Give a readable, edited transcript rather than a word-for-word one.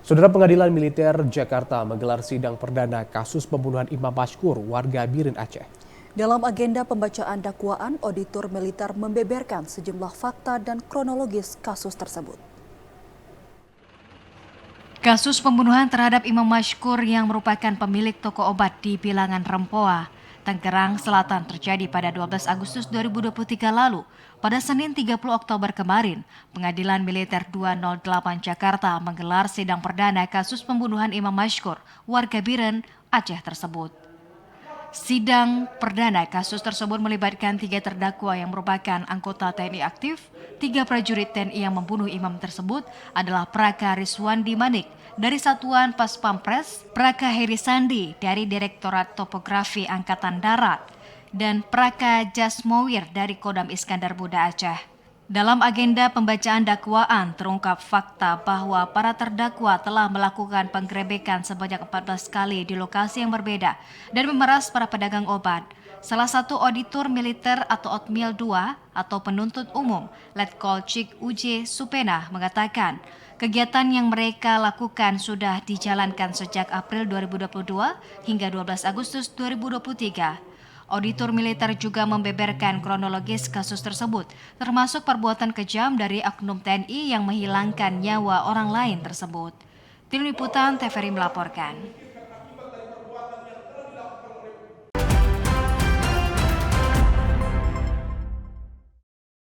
Saudara, Pengadilan Militer Jakarta menggelar sidang perdana kasus pembunuhan Imam Mashkur, warga Biren, Aceh. Dalam agenda pembacaan dakwaan, auditor militer membeberkan sejumlah fakta dan kronologis kasus tersebut. Kasus pembunuhan terhadap Imam Mashkur yang merupakan pemilik toko obat di Bilangan Rempoa, Tangerang Selatan terjadi pada 12 Agustus 2023 lalu. Pada Senin 30 Oktober kemarin, Pengadilan Militer 208 Jakarta menggelar sidang perdana kasus pembunuhan Imam Mashkur, warga Biren, Aceh tersebut. Sidang perdana kasus tersebut melibatkan 3 terdakwa yang merupakan anggota TNI aktif. 3 prajurit TNI yang membunuh imam tersebut adalah Praka Rizwandi Manik dari Satuan Pas Pampres, Praka Heri Sandi dari Direktorat Topografi Angkatan Darat, dan Praka Jasmowir dari Kodam Iskandar Muda Aceh. Dalam agenda pembacaan dakwaan terungkap fakta bahwa para terdakwa telah melakukan penggerebekan sebanyak 14 kali di lokasi yang berbeda dan memeras para pedagang obat. Salah satu auditor militer atau Otmil 2 atau penuntut umum, Letkol Cik Uje Supena mengatakan, kegiatan yang mereka lakukan sudah dijalankan sejak April 2022 hingga 12 Agustus 2023. Auditor militer juga membeberkan kronologis kasus tersebut, termasuk perbuatan kejam dari oknum TNI yang menghilangkan nyawa orang lain tersebut. Tim Liputan TVRI melaporkan.